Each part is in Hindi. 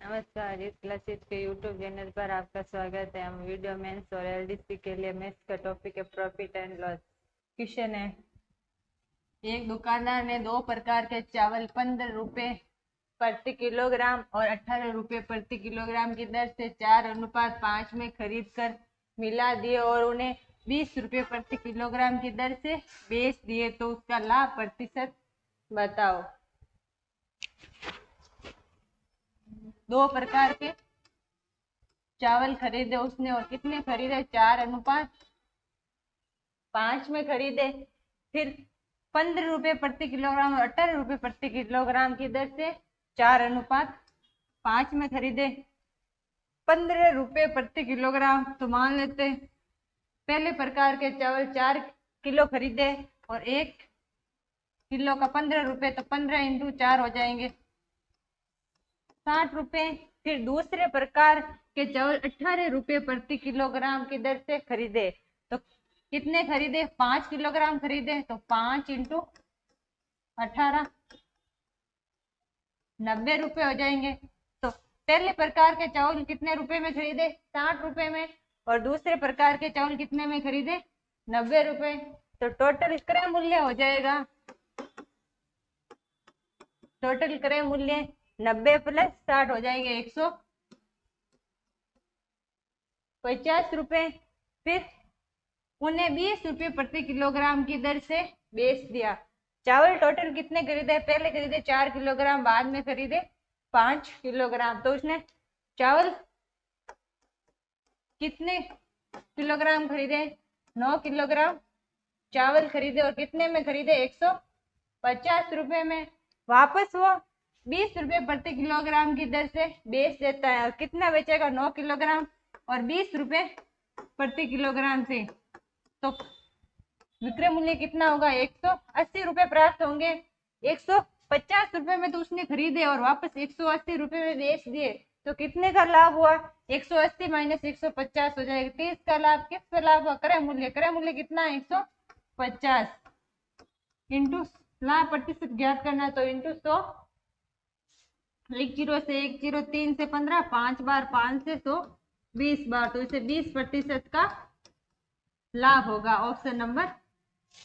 नमस्कार। इस क्लासेस के यूट्यूब चैनल पर आपका स्वागत है। हम वीडियो मेंस और एलडीसी के लिए मेंस का टॉपिक है प्रॉफिट एंड लॉस। क्वेश्चन है, एक दुकानदार ने दो प्रकार के चावल 15 रुपए प्रति किलोग्राम और 18 रुपए प्रति किलोग्राम की दर से 4:5 में खरीद कर मिला दिए और उन्हें 20 रुपए प्रति किलोग्राम की दर से बेच दिए, तो उसका लाभ प्रतिशत बताओ। दो प्रकार के चावल खरीदे उसने और कितने खरीदे? 4:5 में खरीदे। फिर 15 रुपए प्रति किलोग्राम और 18 रुपए प्रति किलोग्राम की दर से 4:5 में खरीदे। 15 रुपए प्रति किलोग्राम तो मान लेते पहले प्रकार के चावल 4 किलो खरीदे और 1 किलो का 15 रुपए, तो 15 इंटू 4 हो जाएंगे 60 रुपए। फिर दूसरे प्रकार के चावल 18 रुपए प्रति किलोग्राम की दर से खरीदे, तो कितने खरीदे? 5 किलोग्राम खरीदे, तो 5 इंटू 18 90 रुपए हो जाएंगे। तो पहले प्रकार के चावल कितने रुपए में खरीदे? 60 रुपए में। और दूसरे प्रकार के चावल कितने में खरीदे? 90 रुपए। तो टोटल क्रय मूल्य हो जाएगा, टोटल क्रय मूल्य 90 प्लस 60 हो जाएंगे 150 रुपए। फिर उन्हें 20 रुपए प्रति किलोग्राम की दर से बेच दिया। चावल टोटल कितने खरीदे? पहले खरीदे 4 किलोग्राम, बाद में खरीदे 5 किलोग्राम। तो उसने चावल कितने किलोग्राम खरीदे? 9 किलोग्राम चावल खरीदे और कितने में खरीदे? 150 रुपए में। वापस वो 20 रुपए प्रति किलोग्राम की दर से बेच देता है और कितना बेचेगा? 9 किलोग्राम और 20 रुपए प्रति किलोग्राम से। तो विक्रय मूल्य कितना होगा? 180 रुपए प्राप्त होंगे। 150 रुपए में तो उसने खरीदे और वापस 180 रुपए में बेच दिए, तो कितने का लाभ हुआ? 180 माइनस 150 हो जाएगा 30 का लाभ। किस पे लाभ हुआ? क्रय मूल्य। क्रय मूल्य कितना है? 150 इंटू लाभ प्रतिशत ज्ञात करना, तो इंटू 100। 1 जीरो से 1 जीरो, 3 से 15, 5 बार 5 से 100, 20 बार, तो इसे 20% का लाभ होगा। ऑप्शन नंबर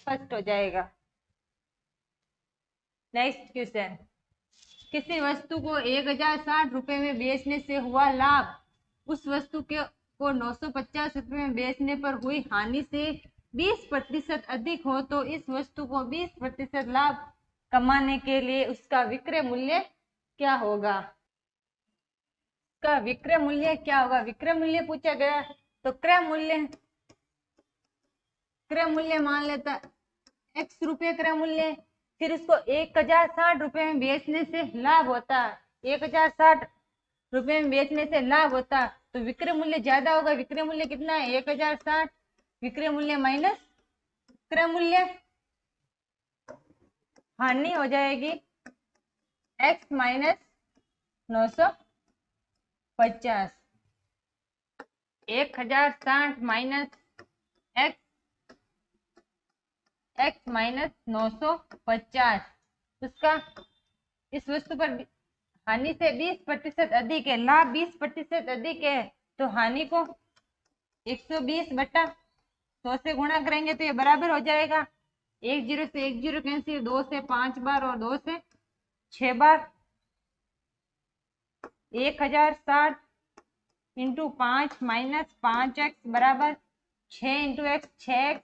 फर्स्ट हो जाएगा। नेक्स्ट क्वेश्चन, किसी वस्तु को 1060 रुपए में बेचने से हुआ लाभ उस वस्तु के को 950 रुपए में बेचने पर हुई हानि से 20% अधिक हो, तो इस वस्तु को 20% लाभ कमाने के लिए उसका विक्रय मूल्य क्या होगा? उसका विक्रय मूल्य क्या होगा? विक्रय मूल्य पूछा गया, तो क्रय मूल्य मान लेता x रुपये क्रय मूल्य। फिर उसको 1060 रुपए में बेचने से लाभ होता, 1060 रुपए में बेचने से लाभ होता, तो विक्रय मूल्य ज्यादा होगा। विक्रय मूल्य कितना है? 1060। विक्रय मूल्य माइनस क्रय मूल्य, हानि हो जाएगी x minus 950। 1060 minus x minus 950, उसका इस वस्तु पर हानि से 20% अधिक है, लाभ 20% अधिक है, तो हानि को 120 बटा 100 से गुणा करेंगे तो ये बराबर हो जाएगा। 1 जीरो से 1 जीरो कैंसिल, 2 से 5 बार और 2 से 6 बार। 1060 इंटू 5 माइनस 5x बराबर 6 into x, 6x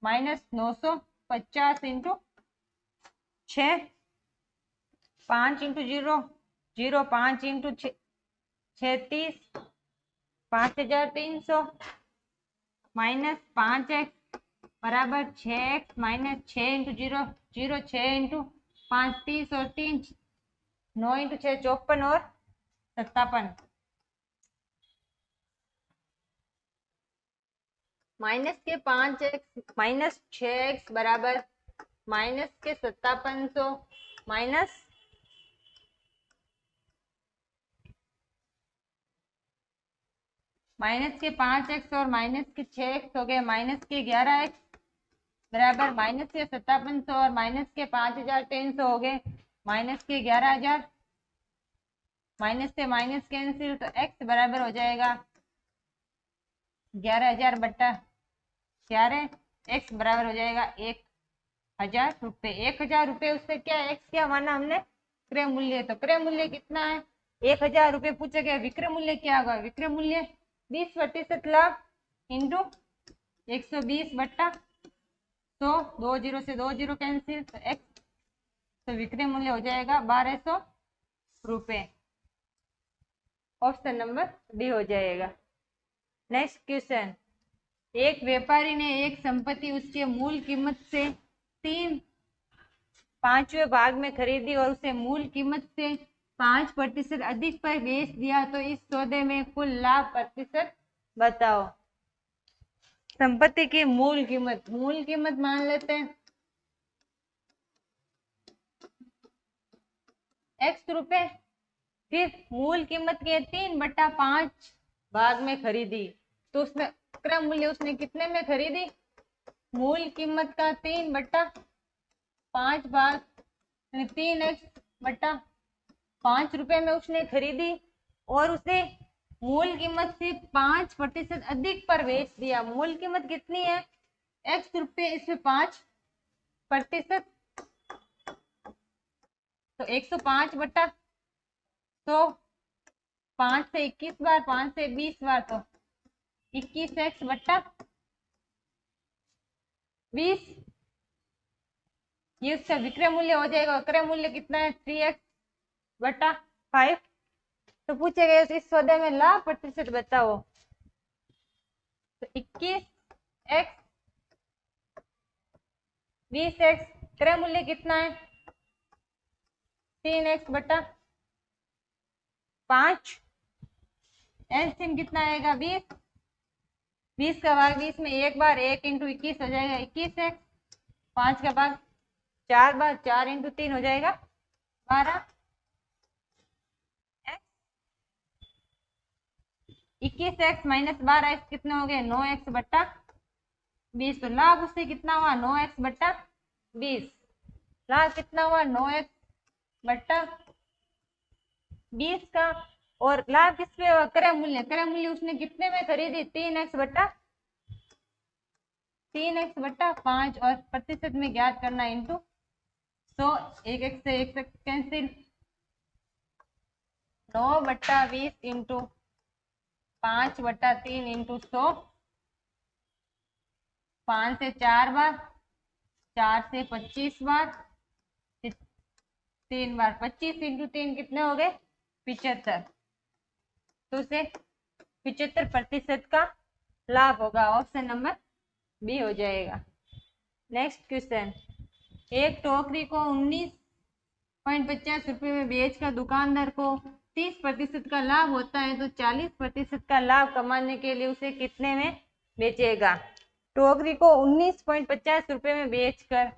minus 950 into 6, 5 into 0 0, 5 into 36, 5300 minus 5x बराबर 6x माइनस 6 इंटू 0 0, 6 इंटू 5 30 और 3 9 इंटू 6 54 और 57। माइनस के 5x माइनस 6x बराबर माइनस के 5700 माइनस माइनस के 5x और माइनस के 6x हो गए माइनस के 11x बराबर माइनस के 5700 और माइनस के 5300 हो गए माइनस के 11000। माइनस से माइनस कैंसिल, तो x बराबर हो जाएगा 11,000 बट्टा 11, x बराबर हो जाएगा 1,000 रुपये। 1,000 रुपये उससे क्या x क्या माना हमने, क्रय मूल्य। तो क्रय मूल्य कितना है, 1,000 रुपये पूछा गया। विक्रय मूल्य क्या होगा, विक्रय मूल्य 20% लाभ इंटू 120 बट्टा 100, 2 जीरो से 2 जीरो कैंसिल, तो x, तो विक्रय मूल्य हो जाएगा 1,200 रुपये। ऑप्शन नंबर डी हो जाएगा। नेक्स्ट क्वेश्चन, एक व्यापारी ने एक संपत्ति उसके मूल कीमत से 3/5वें भाग में खरीदी और उसे मूल कीमत से 5% अधिक पर बेच दिया, तो इस सौदे में कुल लाभ प्रतिशत बताओ। संपत्ति की मूल कीमत मान लेते हैं x रुपए, फिर मूल कीमत के 3/5 भाग में खरीदी, तो उसमें क्रय मूल्य उसने कितने में खरीदी, मूल कीमत का 3/5 भाग 3x/5 रुपए में उसने खरीदी और उसे मूल कीमत से 5% अधिक पर बेच दिया। मूल कीमत कितनी है, x रुपये, इसमें 5%, तो 105/100, 5 से 21 बार, 5 से 20 बार, तो 21x/20, ये उसका विक्रय मूल्य हो जाएगा। क्रय मूल्य कितना है, 3x/5। तो पूछे गए इस सौदे में लाभ प्रतिशत बताओ, तो 21x 20x, क्रय मूल्य कितना है 3x/5, एलसीएम कितना आएगा 20, 20 का भाग 20 में एक बार, 1 इंटू 21 हो जाएगा 21x, 5 का भाग 4 बार, 4 इंटू 3 हो जाएगा 12, 21x माइनस 12x कितने हो गए 9x/20। तो लाभ उससे कितना हुआ 9x/20, लाभ कितना हुआ 9x/20 का। और लाभ किस पे हुआ, क्रय मूल्य उसने कितने में खरीदी 3x/5 और प्रतिशत में ज्ञात करना इंटू 100, 1x से 1 कैंसिल, 9/20 इंटू 5/3 इंटू 100, 5 से 4 बार, 4 से 25 बार, 3 बार, 25 इंटू 3 कितने हो गए 75, तो उसे 75% का लाभ होगा। ऑप्शन नंबर बी हो जाएगा। नेक्स्ट क्वेश्चन, एक टोकरी को 19.50 रुपये में बेचकर दुकानदार को 30% का लाभ होता है, तो 40% का लाभ कमाने के लिए उसे कितने में बेचेगा। टोकरी को 19.50 रुपये में बेचकर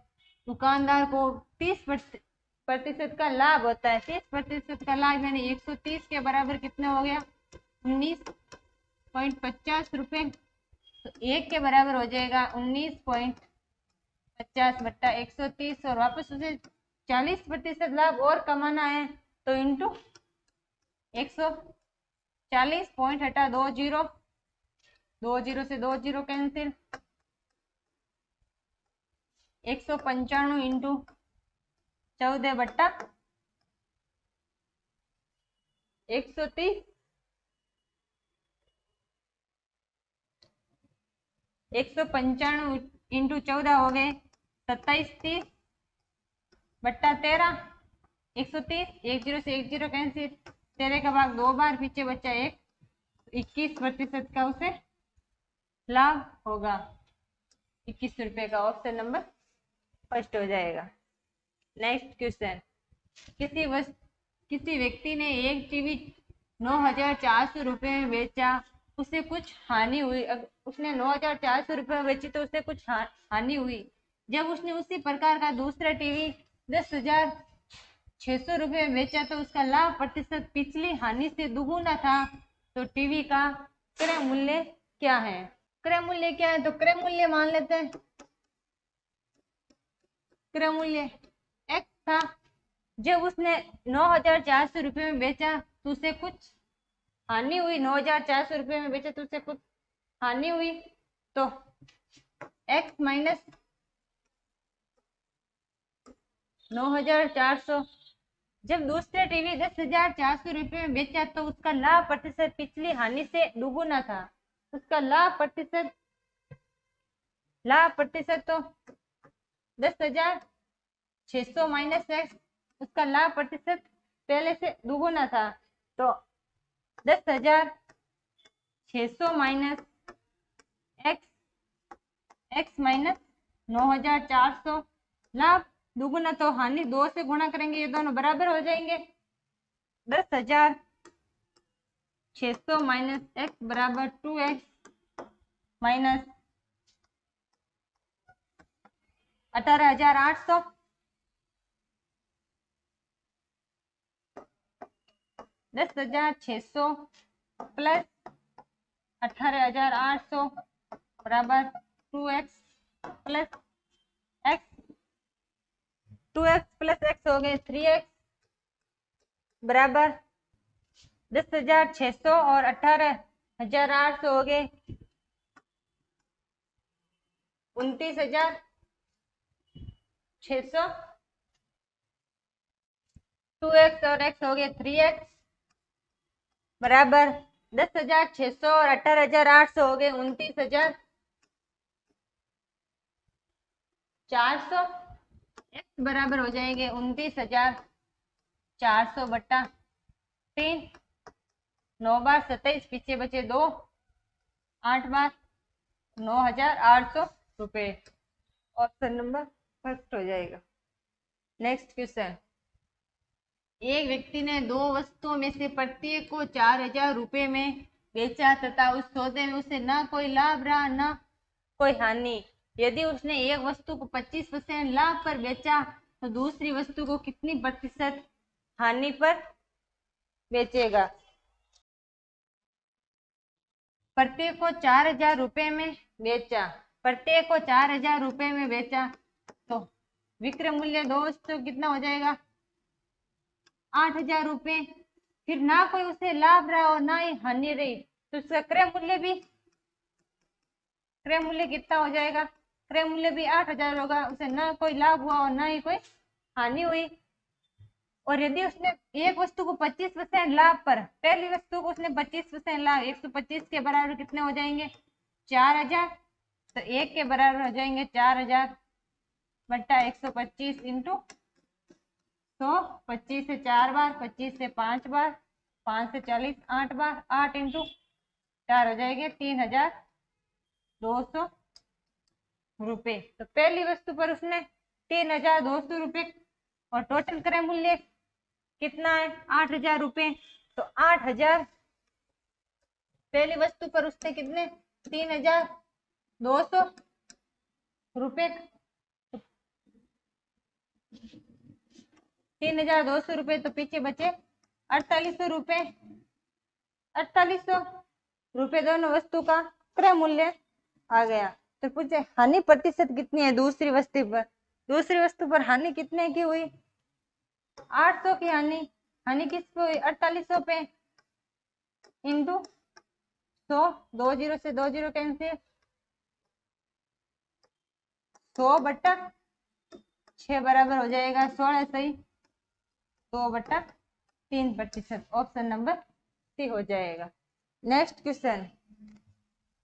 दुकानदार को 30% का लाभ होता है। 30% का लाभ यानी 130 के बराबर कितने हो गया 19.50 रुपये, तो 1 के बराबर हो जाएगा 19.50/130, और वापस उसे 40% लाभ और कमाना है, तो इंटू 140 पॉइंट हटा 2 जीरो, 2 जीरो से 2 जीरो कैंसिल, 195 इंटू 14/130, 195 इंटू 14 हो गए 27, 30/13, 130, 1 जीरो से 1 जीरो कैंसिल, 13 का भाग 2 बार, पीछे बचा 1, 21% का उसे लाभ होगा 21 रुपये का। ऑप्शन नंबर फर्स्ट हो जाएगा। नेक्स्ट क्वेश्चन, किसी व्यक्ति ने एक टीवी 9,400 रुपये में बेचा, उसे कुछ हानि हुई। उसने 9,400 रुपये में बेची तो उसे कुछ हानि हुई। जब उसने उसी प्रकार का दूसरा टीवी 10,600 रुपये में बेचा, तो उसका लाभ प्रतिशत पिछली हानि से दुगुना था। तो टीवी का क्रय मूल्य क्या है, क्रय मूल्य क्या है, तो क्रय मूल्य मान लेते हैं, क्रय मूल्य x था जब उसने 9,400 रुपये में बेचा तो उसे कुछ हानि हुई, 9,400 रुपये में बेचा तो उसे कुछ हानि हुई, तो x माइनस 9,400। जब दूसरे टीवी 10,400 रुपये में बेचा तो उसका लाभ प्रतिशत पिछली हानि से दुगुना था। उसका लाभ प्रतिशत तो 10,600 माइनस एक्स, उसका लाभ प्रतिशत पहले से दुगुना था, तो 10,600 माइनस एक्स, एक्स माइनस 9,400, लाभ दुगुना तो हानि 2 से गुणा करेंगे, ये दोनों बराबर हो जाएंगे। 10,600 माइनस एक्स बराबर 2x माइनस 18,800, 10,600 प्लस 18,800 बराबर 2x plus x, 2x plus x हो गए 3x बराबर 10,600 और 18,800 हो गए 29,600, 2x और x हो गए 3x बराबर 10,600 और 18,800 हो गए 29,400, x बराबर हो जाएंगे 29,400 बट्टा 3, 9 बार 27, पीछे बचे 2, 8 बार 9,800 रुपये। ऑप्शन नंबर फर्स्ट हो जाएगा। नेक्स्ट क्वेश्चन, एक व्यक्ति ने 2 वस्तुओं में से प्रत्येक को 4,000 रुपये में बेचा तथा उस सौदे में उसे ना कोई लाभ रहा ना कोई हानि। यदि उसने एक वस्तु को 25% लाभ पर बेचा तो दूसरी वस्तु को कितनी प्रतिशत हानि पर बेचेगा। प्रत्येक को 4,000 रुपये में बेचा, प्रत्येक को 4,000 रुपये में बेचा तो विक्रय मूल्य 2 वस्तु कितना हो जाएगा 8,000 रुपये। फिर ना कोई उसे लाभ रहा और ना ही हानि रही तो उसका क्रय मूल्य कितना हो जाएगा, क्रय मूल्य भी 8,000 होगा, उसे ना कोई लाभ हुआ और ना ही कोई हानि हुई। और यदि उसने एक वस्तु को 25% लाभ पर, पहली वस्तु को उसने 25% लाभ 125 के बराबर कितने हो जाएंगे 4,000, तो एक के बराबर हो जाएंगे 4,000 बट्टा 125 इंटू 100, 25 से 4 बार, 25 से 5 बार, 5 से 40, 8 बार, 8 इंटू 4 हो जाएंगे 3,200 रुपये। तो पहली वस्तु पर उसने 3,200 रुपये और टोटल क्रय मूल्य कितना है 8,000 रुपये, तो 8,000 पहली वस्तु पर उसने कितने 3,200 रुपये, 3,200 रुपये, तो पीछे बचे 4,800 रुपये, 4,800 रुपये दोनों वस्तु का क्रय मूल्य आ गया। तो पूछे हानि प्रतिशत कितनी है दूसरी वस्तु पर, दूसरी वस्तु पर हानि कितने की हुई 800 की हानि, हानि किस पे हुई 4,800 पे इंटू 100, 2 0 से 2 0 कैंसिल, 100 बट्टा 6 बराबर हो जाएगा 16 सही 2/3%। ऑप्शन नंबर सी हो जाएगा। नेक्स्ट क्वेश्चन,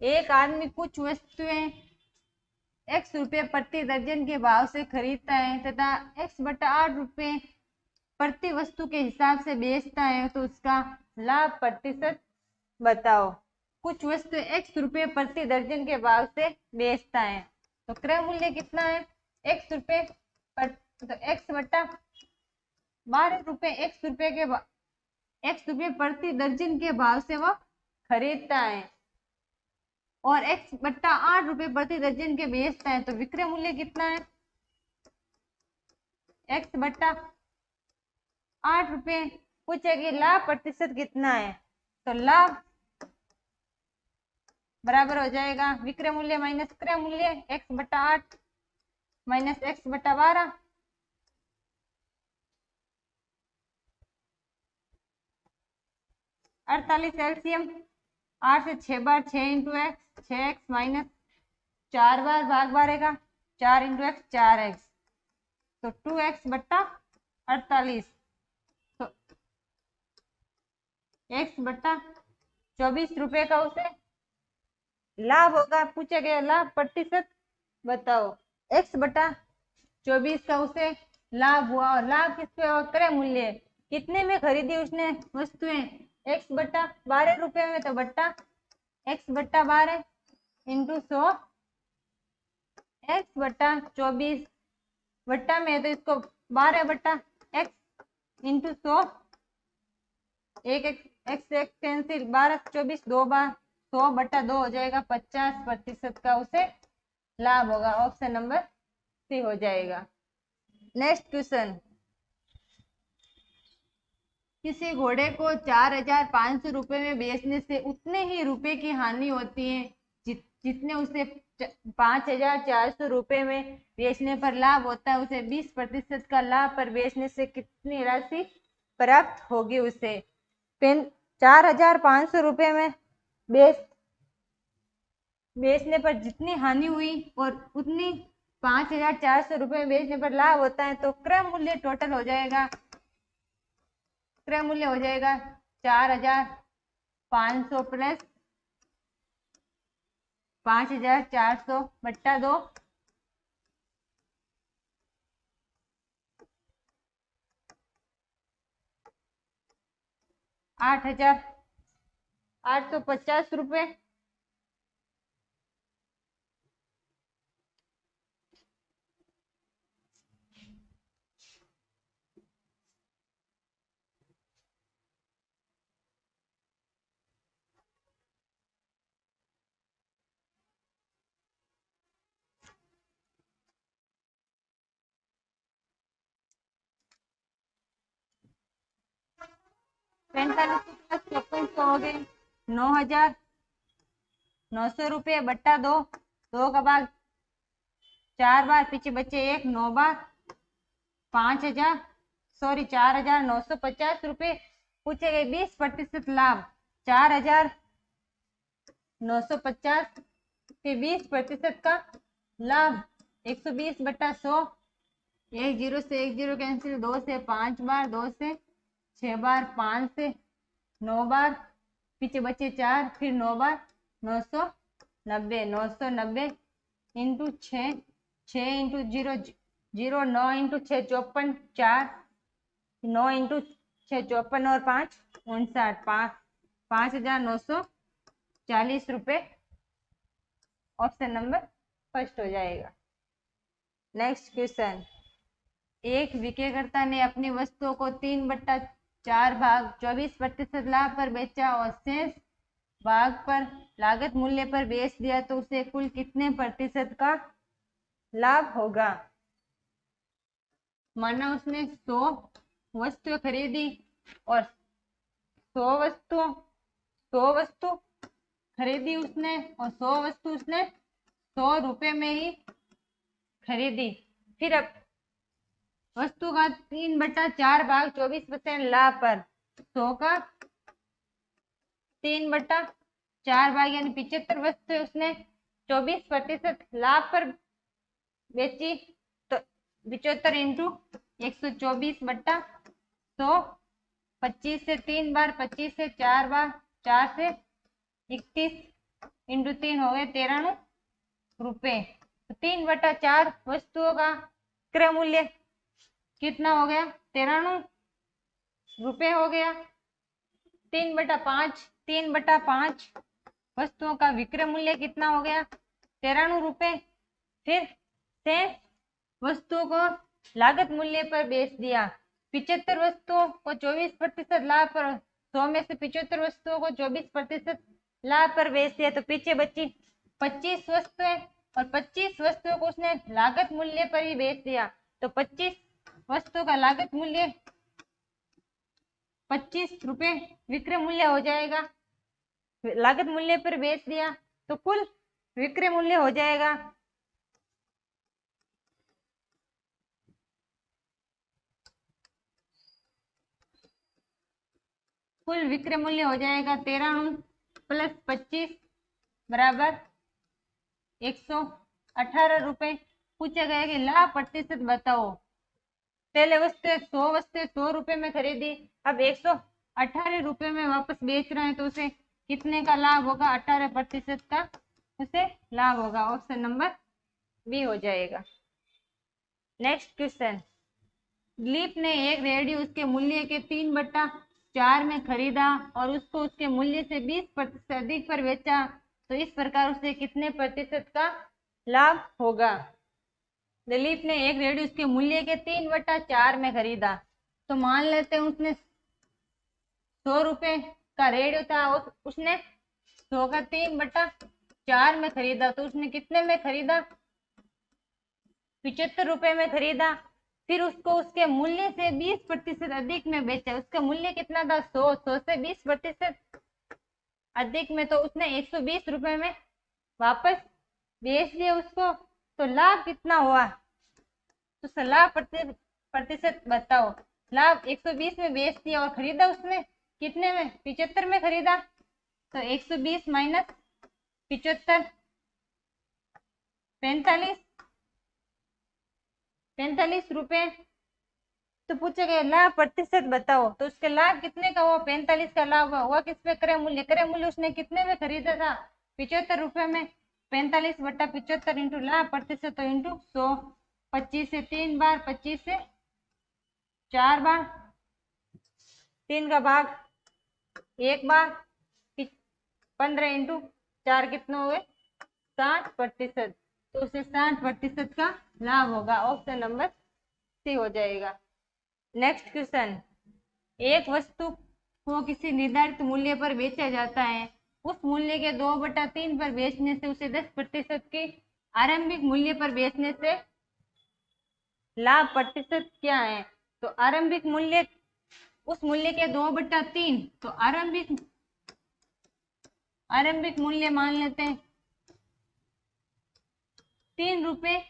एक आदमी कुछ वस्तुएं x रुपये प्रति दर्जन के भाव से खरीदता है तथा x/8 रुपये प्रति वस्तु के हिसाब से बेचता है, तो उसका लाभ प्रतिशत बताओ। कुछ वस्तु x रुपये प्रति दर्जन के भाव से बेचता है तो क्रय मूल्य कितना है x रुपये पर, तो x/12 रुपये, x रुपये प्रति दर्जन के भाव से वह खरीदता है और x/8 रुपये प्रति दर्जन के बेचता है, तो विक्रय मूल्य कितना है x/8 रुपये। पूछेगी लाभ प्रतिशत कितना है, तो लाभ बराबर हो जाएगा विक्रय मूल्य माइनस क्रय मूल्य, x/8 माइनस x/12, 48 एलसीएम, 8 से 6 बार 6 इंटू एक्स, 6x माइनस 4 बार भाग बारेगा 4 इंटू एक्स 4x, तो 2x बट्टा 48, तो x बट्टा 24 रुपए का उसे लाभ होगा। पूछा गया लाभ प्रतिशत बताओ। x बटा 24 का उसे लाभ हुआ, और लाभ किस पे? और क्रय मूल्य कितने में खरीदी उसने वस्तुएं? x बटा 12 रुपए में, तो बट्टा x बट्टा 12 इंटू 100, x बट्टा 24 बट्टा में, तो इसको 12 बट्टा x इंटू 100, एक एक्स एक कैंसिल, 12 24 2 बार 100 बट्टा 2 हो जाएगा, 50% का उसे लाभ होगा। ऑप्शन नंबर सी हो जाएगा। नेक्स्ट क्वेश्चन, किसी घोड़े को 4,500 रुपए में बेचने से उतने ही रुपए की हानि होती है जितने उसे 5,400 रुपए में बेचने पर लाभ होता है। उसे 20% का लाभ पर बेचने से कितनी राशि प्राप्त होगी? उसे 4,500 रुपए में बेचने पर जितनी हानि हुई और उतनी 5,400 रुपए में बेचने पर लाभ होता है, तो क्रय मूल्य टोटल हो जाएगा, क्रय मूल्य हो जाएगा 4,500 प्लस 5,400 बट्टा 2, 8,850 रुपए। ₹45 हो गए 9,900 रुपये बट्टा 2, 2 का भाग 4 बार, पीछे बचे 1, 9 बार 4,950 रुपये। पूछे गए 20% लाभ, 4,950 के 20% का लाभ 120 बट्टा 100, 1 0 से 1 0 कैंसिल, 2 से 5 बार, 2 से 6 बार, 5 से 9 बार, पीछे बचे 4, फिर 9 बार, 990 इंटू 6, 6 इंटू 0 0, 9 इंटू 6 54, 4, 9 इंटू 6 54 और 5 59, 5,940 रुपये। ऑप्शन नंबर फर्स्ट हो जाएगा। नेक्स्ट क्वेश्चन, एक विक्रेता ने अपनी वस्तुओं को 3/4 भाग 24% लाभ पर बेचा और शेष भाग पर लागत मूल्य पर बेच दिया, तो उसे कुल कितने प्रतिशत का लाभ होगा? माना उसने 100 वस्तुएं खरीदी और 100 वस्तु खरीदी उसने, और 100 वस्तु उसने 100 रुपए में ही खरीदी। फिर अब वस्तु का 3/4 भाग 24% लाभ पर 100 का 3/4 भाग यानी 75 वस्तु उसने 24% लाभ पर बेची, तो 75 इंटू 124 बट्टा 100, 25 से 3 बार, 25 से 4 बार, 4 से 31 इंटू 3 हो गए 93 रुपए। तो 3/4 वस्तुओं का क्रय मूल्य कितना हो गया? 93 रुपए हो गया। 3/5 वस्तुओं का विक्रय मूल्य कितना हो गया? 93 रुपए। फिर से वस्तुओं को लागत मूल्य पर बेच दिया, 75 वस्तुओं को 24% लाभ पर, 100 में से 75 वस्तुओं को 24% लाभ पर बेच दिया, तो पीछे बची 25 वस्तुएं, और 25 वस्तुओं को उसने लागत मूल्य पर ही बेच दिया, तो 25 वस्तुओं का लागत मूल्य 25 रुपए विक्रय मूल्य हो जाएगा। लागत मूल्य पर बेच दिया तो कुल विक्रय मूल्य हो जाएगा कुल विक्रय मूल्य हो जाएगा 13 प्लस 25 बराबर 118 रुपए। पूछा गया कि लाभ प्रतिशत बताओ। पहले वस्तु 100 रुपए में खरीदी, अब 118 रुपए में वापस बेच रहे हैं, तो उसे कितने का लाभ होगा? 18% का उसे लाभ होगा। ऑप्शन नंबर बी हो जाएगा। नेक्स्ट क्वेश्चन, दिलीप ने एक रेडियो उसके मूल्य के 3/4 में खरीदा और उसको उसके मूल्य से 20% अधिक पर बेचा, तो इस प्रकार उसे कितने प्रतिशत का लाभ होगा? दिलीप ने एक रेडियो उसके मूल्य के 3/4 में खरीदा, तो मान लेते हैं उसने 100 रुपए का रेडियो था, उसने 100 का 3/4 में खरीदा, तो उसने कितने में खरीदा? 75 रुपए में खरीदा। फिर उसको उसके मूल्य से 20% अधिक में बेचा। उसका मूल्य कितना था? 100 से 20% अधिक में, तो उसने 120 रुपए में वापस बेच दिया उसको, तो लाभ कितना हुआ? तो लाभ प्रतिशत बताओ। लाभ 120 में बेच दिया और खरीदा उसने कितने में? 75 में खरीदा, तो 120 माइनस 75 45 रुपए। तो पूछा गया लाभ प्रतिशत बताओ, तो उसके लाभ कितने का हुआ? 45 का लाभ हुआ किस पे? क्रय मूल्य। क्रय मूल्य उसने कितने में खरीदा था? 75 रुपए में। 45/75 इंटू लाभ प्रतिशत, तो इंटू 100। 25 से 3 बार, 25 से 4 बार, 3 का भाग 1 बार, 15 इंटू 4 कितने हुए? 60%। तो उसे 60% का लाभ होगा। ऑप्शन नंबर सी हो जाएगा। नेक्स्ट क्वेश्चन, एक वस्तु को किसी निर्धारित मूल्य पर बेचा जाता है, उस मूल्य के 2/3 पर बेचने से उसे 10% के आरंभिक मूल्य पर बेचने से लाभ प्रतिशत क्या है? तो आरंभिक मूल्य, उस मूल्य के 2/3, तो आरंभिक मूल्य मान लेते हैं 3 रुपए।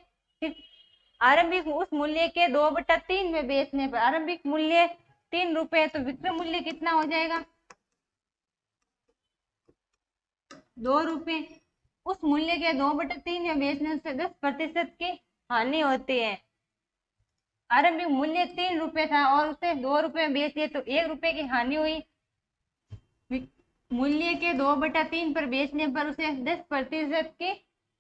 आरंभिक उस मूल्य के 2/3 में बेचने पर आरंभिक मूल्य 3 रुपए, तो विक्रय मूल्य कितना हो जाएगा? 2 रुपए। उस मूल्य के 2/3 में बेचने से 10% की हानि होती है। आरंभिक मूल्य 3 रुपए था और उसे 2 रुपए में बेच दिए, तो 1 रुपए की हानि हुई। मूल्य के 2/3 पर बेचने पर उसे 10% की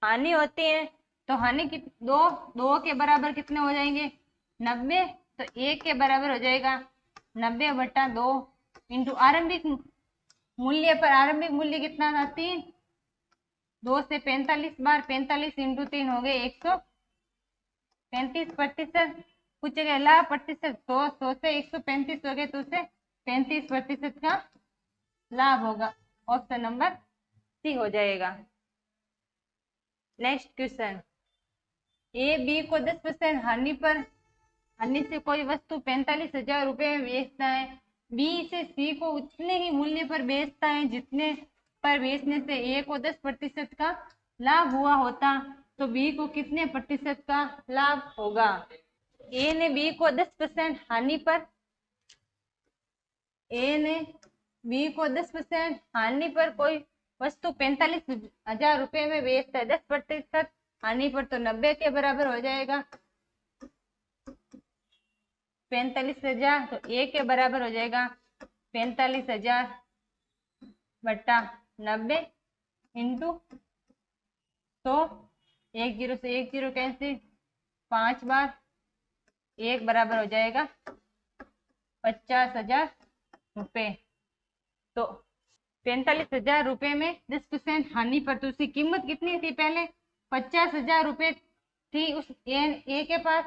हानि होती है। तो हानि की दो के बराबर कितने हो जाएंगे? 90। तो 1 के बराबर हो जाएगा 90/2 इंटू आरंभिक मूल्य पर। आरंभिक मूल्य कितना था? 3। 2 से 45 बार, 45 इंटू 3 हो गए 135%। पूछे गए लाभ प्रतिशत। 100 से 135 हो गए, तो उसे 35% का लाभ होगा। ऑप्शन नंबर सी हो जाएगा। नेक्स्ट क्वेश्चन, ए बी को 10% हानि से कोई वस्तु 45,000 रुपए में बेचता है। बी से सी को उतने ही मूल्य पर बेचता है जितने पर बेचने से ए को 10% का लाभ हुआ होता, तो बी को कितने प्रतिशत का लाभ होगा? ए ने बी को 10% हानि पर, ए ने बी को 10% हानि पर कोई वस्तु 45,000 रुपए में बेचता है। 10% हानि पर, तो 90 के बराबर हो जाएगा 45,000। तो ए के बराबर हो जाएगा 45,000/90 इंटू 100। 1 0 से 1 0 कैंसिल, 5 बार, 1 बराबर हो जाएगा 50,000 रुपए। तो 45,000 रुपए में 10% हानि पर, तो उसकी कीमत कितनी थी? पहले 50,000 रुपए थी उस ए के पास,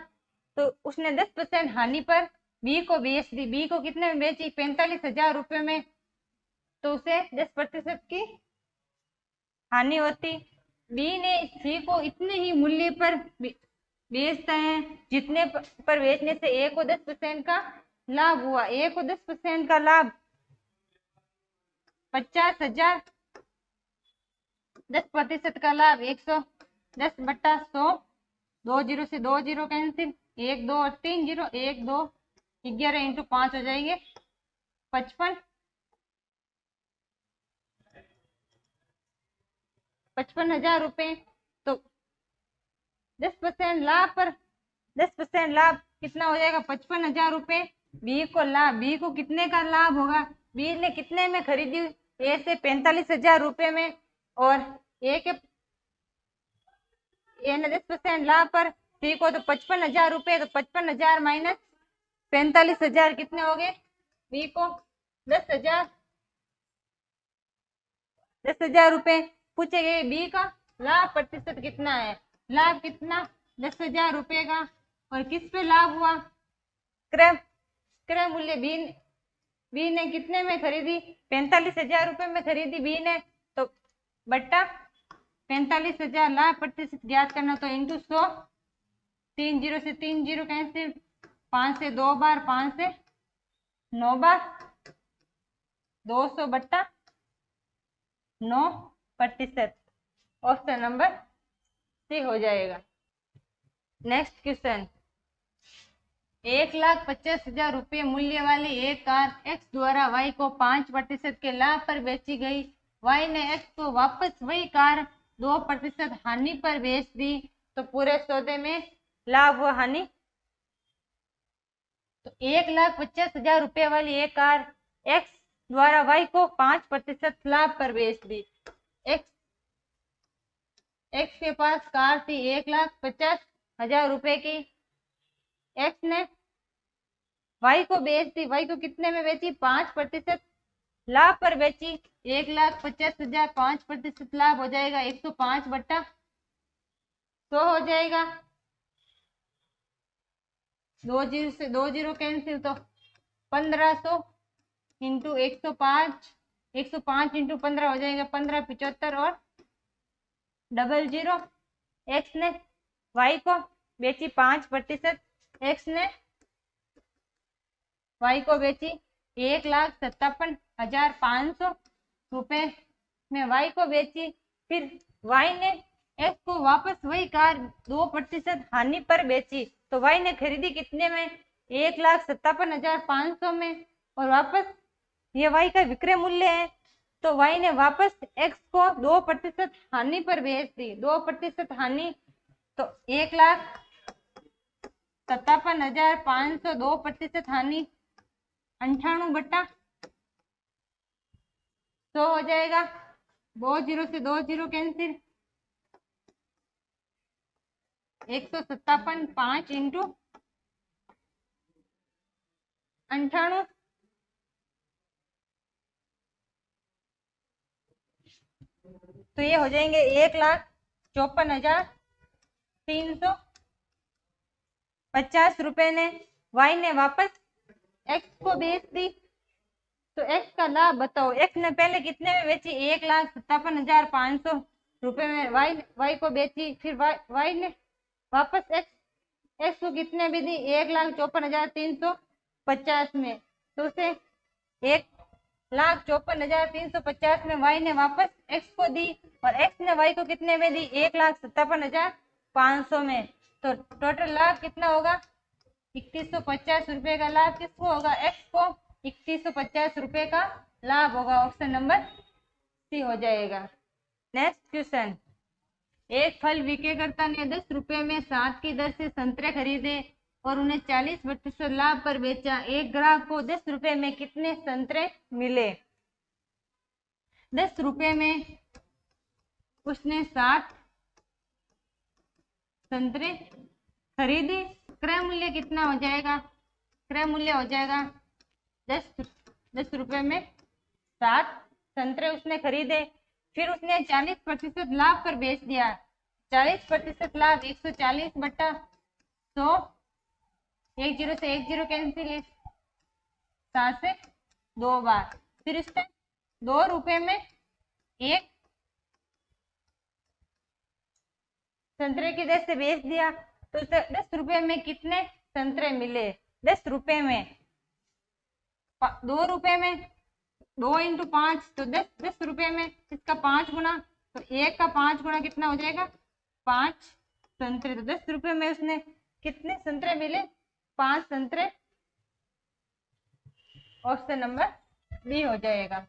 तो उसने 10% हानि पर बी को बेच दी। बी को कितने में बेची? 45,000 रुपए में, तो उसे 10% की हानि होती। बी ने सी को इतने ही मूल्य पर बेचता है जितने पर बेचने से ए को 10% का लाभ हुआ। ए को 10% का लाभ 50,000, 10% का लाभ 110/100। 2 0 से 2 0 कैंसिल, 1 2 और 3 0, 1 2 11 इंटू 5 हो जाएंगे 55। 55,000 रुपये। तो 10% लाभ पर 10% लाभ कितना हो जाएगा 55,000 रुपये। बी को लाभ, बी को कितने का लाभ होगा, बी ने कितने में खरीदी, ए से 45,000 रुपये में, और ए ने 10% लाभ पर सी को तो 55,000 रुपये। तो 55,000 माइनस 45,000 कितने हो गए, बी को 10,000 रुपये पूछे गए। बी का लाभ प्रतिशत कितना है, लाभ कितना 10,000 रुपये का, और किस पे लाभ हुआ, क्रय मूल्य। बी ने कितने में खरीदी, 45,000 रुपये में खरीदी बी ने, तो बट्टा 45,000 लाभ प्रतिशत ज्ञात करना, तो इंटू 100, 3 जीरो से 3 जीरो कैंसिल, 5 से 2 बार, 5 से 9 बार, 200 बट्टा 9%। ऑप्शन नंबर सी हो जाएगा। नेक्स्ट क्वेश्चन, 1,50,000 रुपये मूल्य वाली एक कार एक्स द्वारा वाई को 5% के लाभ पर बेची गई। वाई ने एक्स को वापस वही कार 2% हानि पर बेच दी। तो पूरे सौदे में लाभ व हानि। तो 1,50,000 रुपये वाली एक कार एक्स द्वारा वाई को 5% लाभ पर बेच दी। एक्स के पास कार थी 1,50,000 रुपये की, एक्स ने वाई को बेच दी। वाई को कितने में बेची, 5% लाभ पर बेची। 1,50,000 5% लाभ हो जाएगा 105 बट्टा 100 हो जाएगा। 2 जीरो से 2 जीरो कैंसिल, तो 1500 इंटू 105, 105 इंटू 15 हो जाएगा 1575 और 00। एक्स ने वाई को बेची 5%, एक्स ने वाई को बेची 1,57,500 रुपए में वाई को बेची। फिर वाई ने एक्स को वापस वही कार 2% हानि पर बेची। तो वाई ने खरीदी कितने में, 1,57,500 में, और वापस ये वाई का विक्रय मूल्य है। तो वाई ने वापस एक्स को 2% हानि पर बेच दी। 2% हानि, तो 1,57,500 2% हानि 98 बट्टा 100 हो जाएगा। 2 जीरो से 2 जीरो कैंसिल, 157 5 इंटू 98, तो ये हो जाएंगे 1,54,350 रुपए ने वाई ने वापस एक्स को बेच दी। तो एक्स का लाभ बताओ। एक्स ने पहले कितने में बेची, 1,57,500 रुपए में वाई को बेची। फिर वाई ने वापस एक्स को कितने में दी, 1,54,350 में। तो उसे 1,54,350 में वाई ने वापस एक्स को दी, और एक्स ने वाई को कितने में दी, 1,57,500 में। तो टोटल लाभ कितना होगा, 3150 रुपए का लाभ किसको होगा, एक्स को 3150 रुपए का लाभ होगा। ऑप्शन नंबर सी हो जाएगा। नेक्स्ट क्वेश्चन, एक फल विक्रेता ने 10 रुपए में 7 की दर से संतरे खरीदे और उन्हें 40% लाभ पर बेचा। एक ग्राहक को 10 रुपए में कितने संतरे मिले। 10 रुपए में उसने 7 संतरे खरीदे। क्रय मूल्य कितना हो जाएगा, क्रय मूल्य हो जाएगा 10 रुपए में 7 संतरे उसने खरीदे। फिर उसने 40% लाभ पर बेच दिया। 40% लाभ 140 बट्टा 100, 1 जीरो से 1 जीरो कैंसिल, 7 से 2 बार। फिर उसने 2 रुपए में एक संतरे की दर से बेच दिया। तो उसे 10 रुपए में कितने संतरे मिले, 10 रुपए में 2 रुपए में 2 इंटू 5, तो 10 रुपए में इसका 5 गुना, तो 1 का 5 गुना कितना हो जाएगा 5 संतरे। तो 10 रुपए में उसने कितने संतरे मिले, 5 संतरे। ऑप्शन नंबर बी हो जाएगा।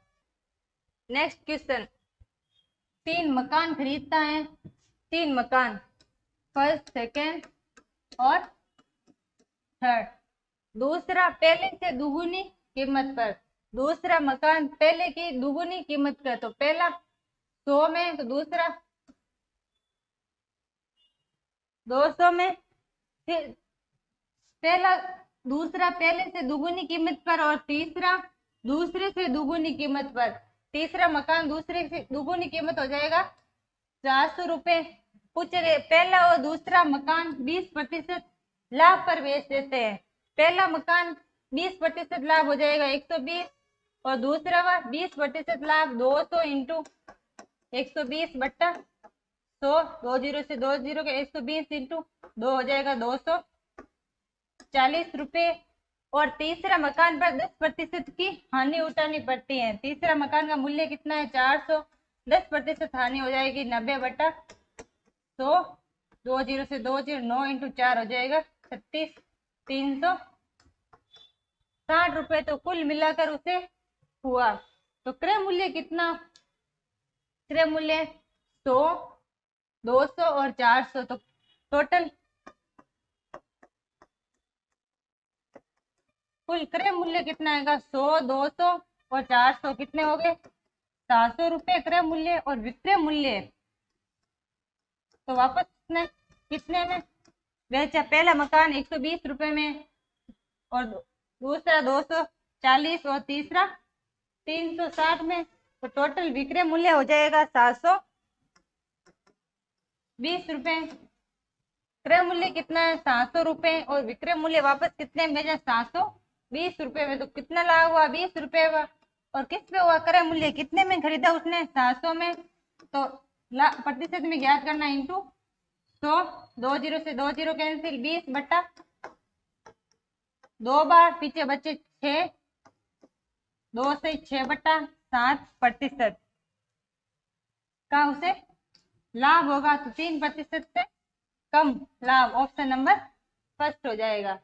नेक्स्ट क्वेश्चन, 3 मकान खरीदता है, 3 मकान, फर्स्ट, सेकेंड और थर्ड। दूसरा पहले से दुगुनी कीमत पर, दूसरा मकान पहले की दुगुनी कीमत का, तो पहला 100 में, तो दूसरा 200 में। फिर पहला दूसरा पहले से दुगुनी कीमत पर और तीसरा दूसरे से दुगुनी कीमत पर। तीसरा मकान दूसरे से दुगुनी कीमत हो जाएगा 400 रुपए। पूछ रहे पहला और दूसरा मकान 20% लाभ पर बेच देते हैं। पहला मकान 20% लाभ हो जाएगा 120, और दूसरा वा 20% लाभ 200 इंटू 120 बट्टा 100, 20 से 20 के 120 इंटू 2 हो जाएगा 240 रुपए। और तीसरा मकान पर 10% की हानि उठानी पड़ती है। तीसरा मकान का मूल्य कितना है 400, 10% हानि हो जाएगी 90 बट्टा 100, 20 से 20, 9 इंटू 4 हो जाएगा 36, 360 रुपए। तो कुल मिलाकर उसे हुआ। तो क्रय मूल्य कितना, क्रय मूल्य 100, 200 और 400, तो टोटल कुल क्रय मूल्य कितना आएगा 100, 200 और 400, कितने हो गए 700 रुपए क्रय मूल्य। और विक्रय मूल्य तो वापस कितने में बेचा, पहला मकान 120 रुपए में, और दूसरा 240 और तीसरा 360 में। तो टोटल विक्रय मूल्य हो जाएगा 720 रुपए। क्रय मूल्य कितना है 700 रुपए, और विक्रय मूल्य वापस कितने में भेजा 720 रुपए में। तो कितना लाभ हुआ 20 रुपए हुआ। और किस पे हुआ, क्रय मूल्य कितने में खरीदा उसने 700 में। तो प्रतिशत में ज्ञात करना इंटू 100, 20 से 20 कैंसिल, 20 बट्टा 2 बार, पीछे बचे 6, 2 से 6 बट्टा 7% का उसे लाभ होगा। तो 3% से कम लाभ, ऑप्शन नंबर फर्स्ट हो जाएगा।